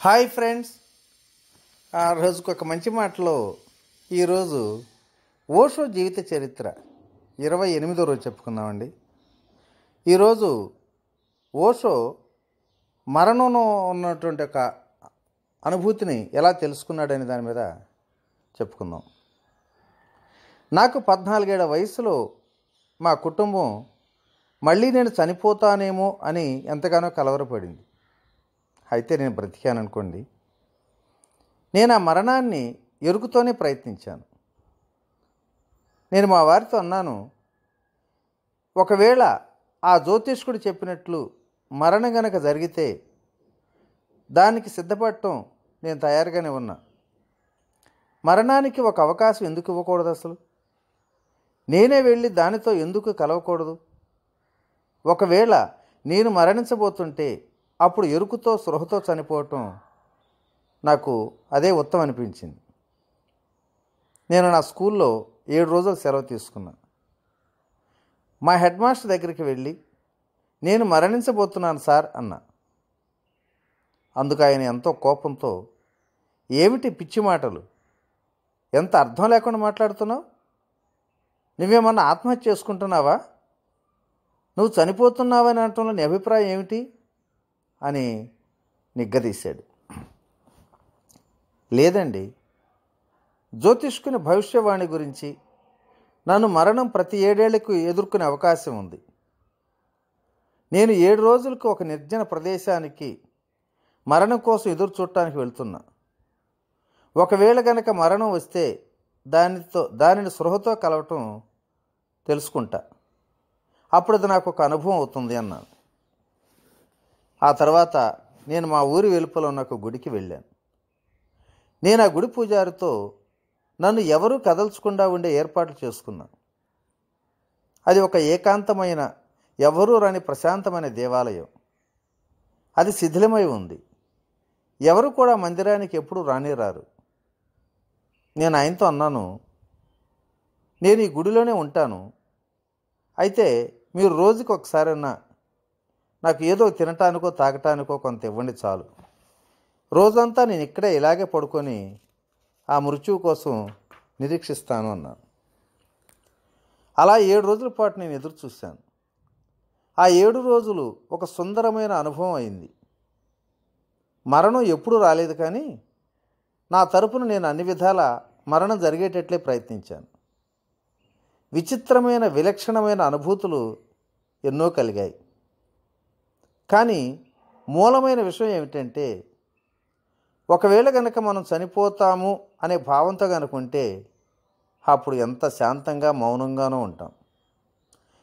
Hi friends, ఆ రోజుకు ఒక మంచి మాటలో ఈరోజు ఓషో జీవిత చరిత్ర 28వ రోజు చెప్పుకుందామండి. ఈరోజు ఓషో మరణంలో ఉన్నటువంటి ఒక అనుభూతిని ఎలా తెలుసుకున్నాడనే దాని మీద చెప్పుకుందాం. నాకు 14 ఏళ్ల వయసులో మా కుటుంబం మళ్ళీ నేను చనిపోతానేమో అని ఎంతగానో కలవరపడింది. అయితే నేను బ్రతికాను అనుకోండి. నేను ఆ మరణాన్ని ఎరుకుతోనే ప్రయత్నించాను. నేను మా వారితో అన్నాను, ఒకవేళ ఆ జ్యోతిష్కుడు చెప్పినట్లు మరణం గనక జరిగితే దానికి సిద్ధపడటం నేను తయారుగానే ఉన్నా. మరణానికి ఒక అవకాశం ఎందుకు ఇవ్వకూడదు? అసలు నేనే వెళ్ళి దానితో ఎందుకు కలవకూడదు? ఒకవేళ నేను మరణించబోతుంటే అప్పుడు ఎరుకుతో స్పృహతో చనిపోవటం నాకు అదే ఉత్తమం అనిపించింది. నేను నా స్కూల్లో 7 రోజులు సెలవు తీసుకున్నా. మా హెడ్ మాస్టర్ దగ్గరికి వెళ్ళి, నేను మరణించబోతున్నాను సార్ అన్నా. అందుకు ఆయన ఎంతో కోపంతో, ఏమిటి పిచ్చి మాటలు, ఎంత అర్థం లేకుండా మాట్లాడుతున్నావు? నువ్వేమన్నా ఆత్మహత్య చేసుకుంటున్నావా? నువ్వు చనిపోతున్నావని అనటంలో నీ అభిప్రాయం ఏమిటి అని నిగ్గదీశాడు. లేదండి, జ్యోతిష్కుని భవిష్యవాణి గురించి నన్ను మరణం ప్రతి 7 ఏళ్లకు ఎదుర్కొనే అవకాశం ఉంది. నేను 7 రోజులకు ఒక నిర్జన ప్రదేశానికి మరణం కోసం ఎదురు చూడటానికి వెళ్తున్నా. ఒకవేళ గనక మరణం వస్తే దానిని స్పృహతో కలవటం తెలుసుకుంటా. అప్పుడు అది నాకు ఒక అనుభవం అవుతుంది అన్నాను. ఆ తర్వాత నేను మా ఊరి వెలుపల ఉన్న ఒక గుడికి వెళ్ళాను. నేను ఆ గుడి పూజారితో నన్ను ఎవరూ కదల్చకుండా ఉండే ఏర్పాట్లు చేసుకున్నాను. అది ఒక ఏకాంతమైన, ఎవరూ రాని ప్రశాంతమైన దేవాలయం. అది శిథిలమై ఉంది. ఎవరు కూడా మందిరానికి ఎప్పుడూ రానిరారు. నేను ఆయనతో అన్నాను, నేను ఈ గుడిలోనే ఉంటాను. అయితే మీరు రోజుకి ఒకసారైనా నాకు ఏదో తినటానికో తాగటానికో కొంత ఇవ్వండి చాలు. రోజంతా నేను ఇక్కడే ఇలాగే పడుకొని ఆ మృత్యువు కోసం నిరీక్షిస్తాను అన్నాను. అలా 7 రోజుల పాటు నేను ఎదురు చూశాను. ఆ 7 రోజులు ఒక సుందరమైన అనుభవం అయింది. మరణం ఎప్పుడూ రాలేదు, కానీ నా తరపున నేను అన్ని విధాల మరణం జరిగేటట్లే ప్రయత్నించాను. విచిత్రమైన, విలక్షణమైన అనుభూతులు ఎన్నో కలిగాయి. కానీ మూలమైన విషయం ఏమిటంటే, ఒకవేళ కనుక మనం చనిపోతాము అనే భావంతో కనుకుంటే అప్పుడు ఎంత శాంతంగా మౌనంగానూ ఉంటాం.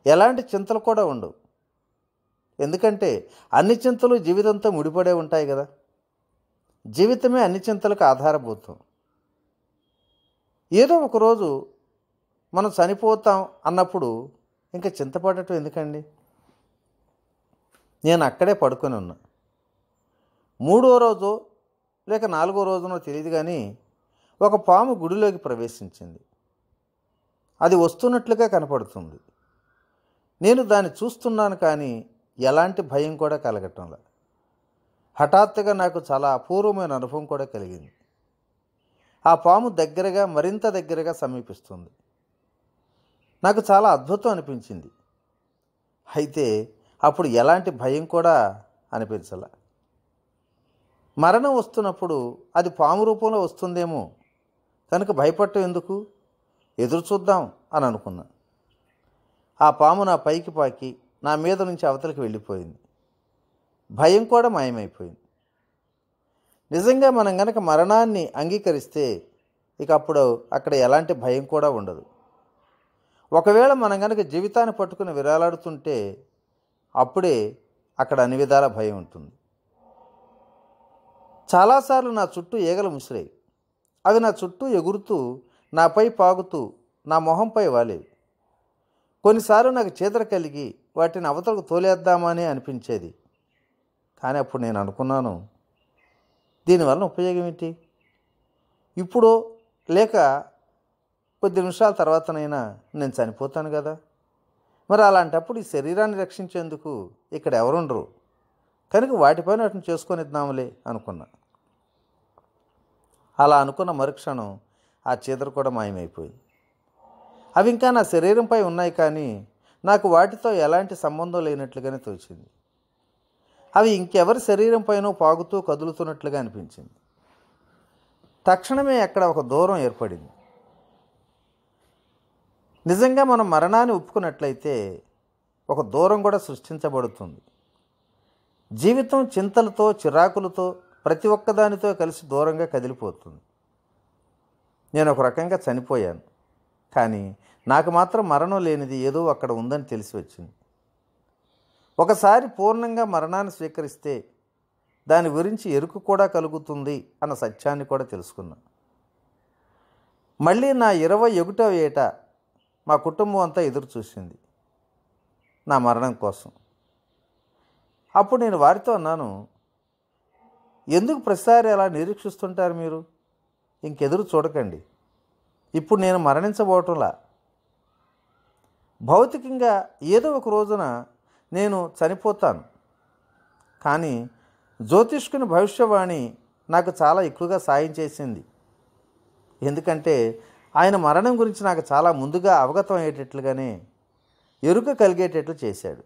ఎలాంటి చింతలు కూడా ఉండవు. ఎందుకంటే అన్ని చింతలు జీవితంతో ముడిపడే ఉంటాయి కదా. జీవితమే అన్ని చింతలకు ఆధారభూతం. ఏదో ఒకరోజు మనం చనిపోతాం అన్నప్పుడు ఇంకా చింతపడటం ఎందుకండి? నేను అక్కడే పడుకొని ఉన్నా. 3వ రోజు లేక 4వ రోజునో తెలియదు, కానీ ఒక పాము గుడిలోకి ప్రవేశించింది. అది వస్తున్నట్లుగా కనపడుతుంది. నేను దాన్ని చూస్తున్నాను, కానీ ఎలాంటి భయం కూడా కలగటంలా. హఠాత్తుగా నాకు చాలా అపూర్వమైన అనుభవం కూడా కలిగింది. ఆ పాము దగ్గరగా, మరింత దగ్గరగా సమీపిస్తుంది. నాకు చాలా అద్భుతం అనిపించింది. అయితే అప్పుడు ఎలాంటి భయం కూడా అనిపించాల. మరణం వస్తున్నప్పుడు అది పాము రూపంలో వస్తుందేమో కనుక భయపడటం ఎందుకు, ఎదురు చూద్దాం అని అనుకున్నా. ఆ పాము నా పైకి పాకి నా మీద నుంచి అవతలికి వెళ్ళిపోయింది. భయం కూడా మాయమైపోయింది. నిజంగా మనం గనక మరణాన్ని అంగీకరిస్తే ఇక అప్పుడు అక్కడ ఎలాంటి భయం కూడా ఉండదు. ఒకవేళ మనం గనక జీవితాన్ని పట్టుకుని విరాలాడుతుంటే అప్పుడే అక్కడ అన్ని విధాల భయం ఉంటుంది. చాలాసార్లు నా చుట్టూ ఈగలు ముసిరాయి. అవి నా చుట్టూ ఎగురుతూ, నాపై పాగుతూ, నా మొహంపై వాలేవి. కొన్నిసార్లు నాకు చీదర కలిగి వాటిని అవతలకు తోలేద్దామని అనిపించేది. కానీ అప్పుడు నేను అనుకున్నాను, దీనివల్ల ఉపయోగం ఏంటి? ఇప్పుడు లేక కొద్ది నిమిషాల తర్వాతనైనా నేను చనిపోతాను కదా. మరి అలాంటప్పుడు ఈ శరీరాన్ని రక్షించేందుకు ఇక్కడ ఎవరుండరు కనుక వాటిపైన వాటిని చేసుకొనిద్దాములే అనుకున్నా. అలా అనుకున్న మరుక్షణం ఆ చీదర కూడా మాయమైపోయింది. అవి ఇంకా నా శరీరంపై ఉన్నాయి, కానీ నాకు వాటితో ఎలాంటి సంబంధం లేనట్లుగానే తోచింది. అవి ఇంకెవరి శరీరంపైనో పాగుతూ కదులుతున్నట్లుగా అనిపించింది. తక్షణమే అక్కడ ఒక దూరం ఏర్పడింది. నిజంగా మనం మరణాన్ని ఒప్పుకున్నట్లయితే ఒక దూరం కూడా సృష్టించబడుతుంది. జీవితం చింతలతో, చిరాకులతో, ప్రతి ఒక్కదానితో కలిసి దూరంగా కదిలిపోతుంది. నేను ఒక రకంగా చనిపోయాను, కానీ నాకు మాత్రం మరణం లేనిది ఏదో అక్కడ ఉందని తెలిసి వచ్చింది. ఒకసారి పూర్ణంగా మరణాన్ని స్వీకరిస్తే దాని గురించి ఎరుకు కూడా కలుగుతుంది అన్న సత్యాన్ని కూడా తెలుసుకున్నా. మళ్ళీ నా 21వ ఏట మా కుటుంబం అంతా ఎదురు చూసింది నా మరణం కోసం. అప్పుడు నేను వారితో అన్నాను, ఎందుకు ప్రతిసారి అలా నిరీక్షిస్తుంటారు మీరు? ఇంకెదురు చూడకండి. ఇప్పుడు నేను మరణించబోవటంలా. భౌతికంగా ఏదో ఒక రోజున నేను చనిపోతాను, కానీ జ్యోతిష్కుని భవిష్యవాణి నాకు చాలా ఎక్కువగా సాయం చేసింది. ఎందుకంటే ఆయన మరణం గురించి నాకు చాలా ముందుగా అవగతం అయ్యేటట్లుగానే ఎరుక కలిగేటట్లు చేశాడు.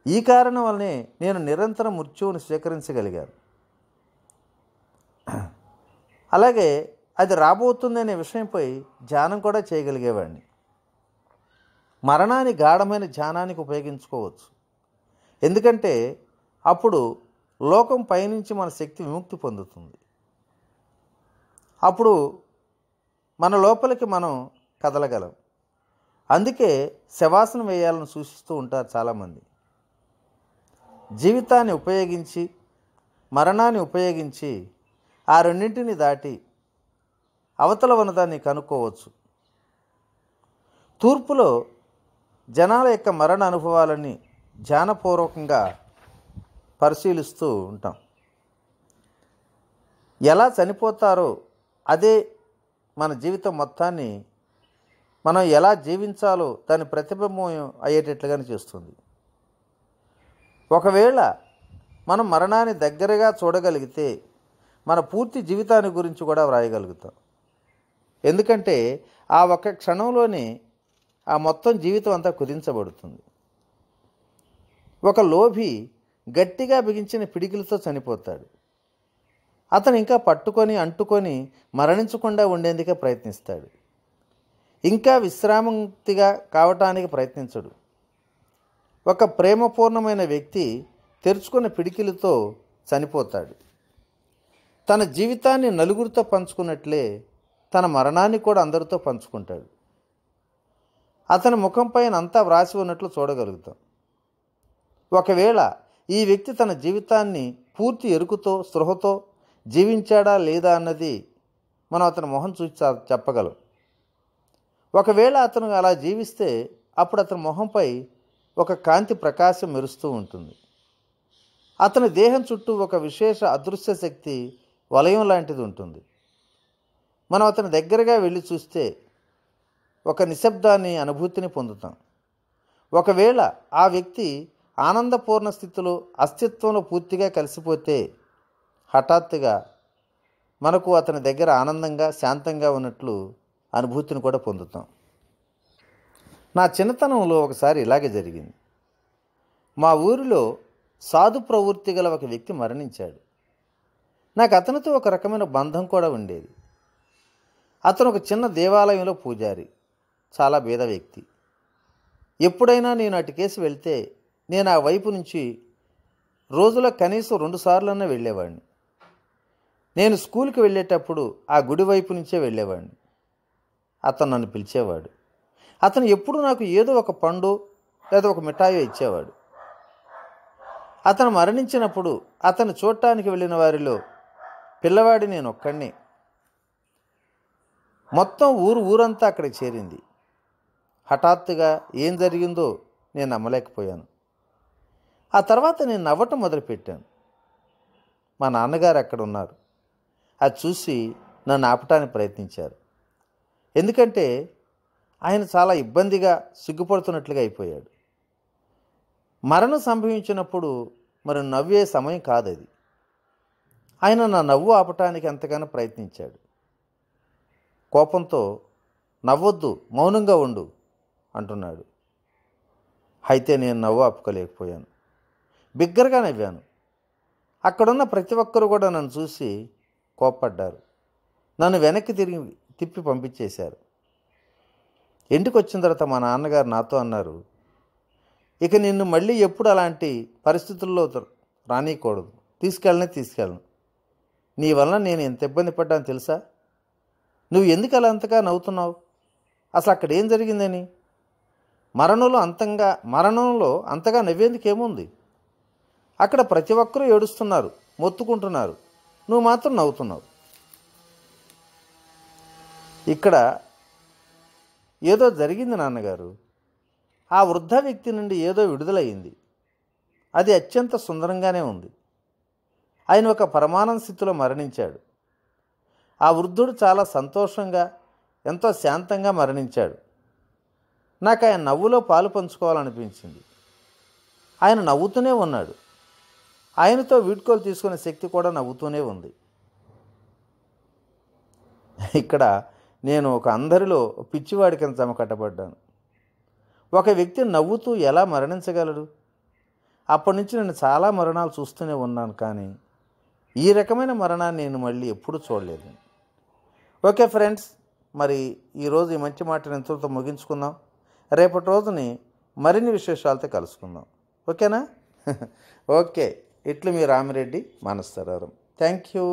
ఈ కారణం వల్లనే నేను నిరంతరం మృత్యువుని స్వీకరించగలిగాను. అలాగే అది రాబోతుందనే విషయంపై ధ్యానం కూడా చేయగలిగేవాడిని. మరణాన్ని గాఢమైన ధ్యానానికి ఉపయోగించుకోవచ్చు. ఎందుకంటే అప్పుడు లోకం పైనుంచి మన శక్తి విముక్తి పొందుతుంది. అప్పుడు మన లోపలికి మనం కదలగలం. అందుకే శవాసనం వేయాలని సూచిస్తూ ఉంటారు చాలామంది. జీవితాన్ని ఉపయోగించి, మరణాన్ని ఉపయోగించి ఆ రెండింటిని దాటి అవతల ఉన్నదాన్ని కనుక్కోవచ్చు. తూర్పులో జనాల యొక్క మరణ అనుభవాలని ధ్యానపూర్వకంగా పరిశీలిస్తూ ఉంటాం. ఎలా చనిపోతారో అదే మన జీవితం మొత్తాన్ని మనం ఎలా జీవించాలో దాని ప్రతిబింబం అయ్యేటట్లుగానే చేస్తుంది. ఒకవేళ మనం మరణాన్ని దగ్గరగా చూడగలిగితే మన పూర్తి జీవితాన్ని గురించి కూడా వ్రాయగలుగుతాం. ఎందుకంటే ఆ ఒక్క క్షణంలోనే ఆ మొత్తం జీవితం అంతా కుదించబడుతుంది. ఒక లోభి గట్టిగా బిగించిన పిడికిలతో చనిపోతాడు. అతను ఇంకా పట్టుకొని అంటుకొని మరణించకుండా ఉండేందుకే ప్రయత్నిస్తాడు. ఇంకా విశ్రాంతిగా కావటానికి ప్రయత్నించడు. ఒక ప్రేమపూర్ణమైన వ్యక్తి తెరుచుకున్న పిడికిలతో చనిపోతాడు. తన జీవితాన్ని నలుగురితో పంచుకున్నట్లే తన మరణాన్ని కూడా అందరితో పంచుకుంటాడు. అతని ముఖంపైన అంతా వ్రాసి ఉన్నట్లు చూడగలుగుతాం. ఒకవేళ ఈ వ్యక్తి తన జీవితాన్ని పూర్తి ఎరుకుతో, స్పృహతో జీవించాడా లేదా అన్నది మనం అతని మొహం చూసి చెప్పగలం. ఒకవేళ అతను అలా జీవిస్తే అప్పుడు అతని మొహంపై ఒక కాంతి ప్రకాశం మెరుస్తూ ఉంటుంది. అతని దేహం చుట్టూ ఒక విశేష అదృశ్య శక్తి వలయం లాంటిది ఉంటుంది. మనం అతని దగ్గరగా వెళ్ళి చూస్తే ఒక నిశ్శబ్దాన్ని, అనుభూతిని పొందుతాం. ఒకవేళ ఆ వ్యక్తి ఆనందపూర్ణ స్థితిలో, అస్తిత్వంలో పూర్తిగా కలిసిపోతే హఠాత్తుగా మనకు అతని దగ్గర ఆనందంగా, శాంతంగా ఉన్నట్లు అనుభూతిని కూడా పొందుతాం. నా చిన్నతనంలో ఒకసారి ఇలాగే జరిగింది. మా ఊరిలో సాధు ప్రవృత్తి గల ఒక వ్యక్తి మరణించాడు. నాకు అతనితో ఒక రకమైన బంధం కూడా ఉండేది. అతను ఒక చిన్న దేవాలయంలో పూజారి, చాలా బీద వ్యక్తి. ఎప్పుడైనా నేను అటు కేసు వెళ్తే నేను ఆ వైపు నుంచి రోజులో కనీసం 2 సార్లన్నా వెళ్ళేవాడిని. నేను స్కూల్కి వెళ్ళేటప్పుడు ఆ గుడి వైపు నుంచే వెళ్ళేవాడిని. అతను నన్ను పిలిచేవాడు. అతను ఎప్పుడు నాకు ఏదో ఒక పండు లేదా ఒక మిఠాయి ఇచ్చేవాడు. అతను మరణించినప్పుడు అతను చూడటానికి వెళ్ళిన వారిలో పిల్లవాడి నేను ఒక్కడినే. మొత్తం ఊరంతా అక్కడికి చేరింది. హఠాత్తుగా ఏం జరిగిందో నేను నమ్మలేకపోయాను. ఆ తర్వాత నేను నవ్వటం మొదలుపెట్టాను. మా నాన్నగారు అక్కడ ఉన్నారు. అది చూసి నన్ను ఆపటానికి ప్రయత్నించారు. ఎందుకంటే ఆయన చాలా ఇబ్బందిగా, సిగ్గుపడుతున్నట్లుగా అయిపోయాడు. మరణం సంభవించినప్పుడు మరి నవ్వే సమయం కాదది. ఆయన నా నవ్వు ఆపటానికి ఎంతగానో ప్రయత్నించాడు. కోపంతో నవ్వొద్దు, మౌనంగా ఉండు అంటున్నాడు. అయితే నేను నవ్వు ఆపుకోలేకపోయాను. బిగ్గరగా నవ్వాను. అక్కడున్న ప్రతి ఒక్కరు కూడా నన్ను చూసి కోప్పడ్డారు. నన్ను వెనక్కి తిప్పి పంపించేశారు. ఇంటికి వచ్చిన తర్వాత మా నాన్నగారు నాతో అన్నారు, ఇక నిన్ను మళ్ళీ ఎప్పుడు అలాంటి పరిస్థితుల్లో రానీయకూడదు, తీసుకెళ్ళను. నీ వలన నేను ఎంత ఇబ్బంది పడ్డాను తెలుసా? నువ్వు ఎందుకు అలా అంతగా నవ్వుతున్నావు? అసలు అక్కడ ఏం జరిగిందని? మరణంలో అంతగా నవ్వేందుకేముంది? అక్కడ ప్రతి ఒక్కరూ ఏడుస్తున్నారు, మొత్తుకుంటున్నారు, నువ్వు మాత్రం నవ్వుతున్నావు. ఇక్కడ ఏదో జరిగింది నాన్నగారు. ఆ వృద్ధ వ్యక్తి నుండి ఏదో విడుదలయ్యింది. అది అత్యంత సుందరంగానే ఉంది. ఆయన ఒక పరమానంద స్థితిలో మరణించాడు. ఆ వృద్ధుడు చాలా సంతోషంగా, ఎంతో శాంతంగా మరణించాడు. నాకు ఆయన నవ్వులో పాలు పంచుకోవాలనిపించింది. ఆయన నవ్వుతూనే ఉన్నాడు. ఆయనతో వీడ్కోలు తీసుకునే శక్తి కూడా నవ్వుతూనే ఉంది. ఇక్కడ నేను ఒక అందరిలో పిచ్చివాడి కింద జమకట్టబడ్డాను. ఒక వ్యక్తి నవ్వుతూ ఎలా మరణించగలడు? అప్పటి నుంచి నేను చాలా మరణాలు చూస్తూనే ఉన్నాను, కానీ ఈ రకమైన మరణాన్ని నేను మళ్ళీ ఎప్పుడూ చూడలేదు. ఓకే ఫ్రెండ్స్, మరి ఈరోజు ఈ మంచి మాటను ఎంతతో ముగించుకుందాం. రేపటి రోజుని మరిన్ని విశేషాలతో కలుసుకుందాం. ఓకేనా? ఓకే, ఇట్లు మీ రామిరెడ్డి మానసరోవరం. Thank you.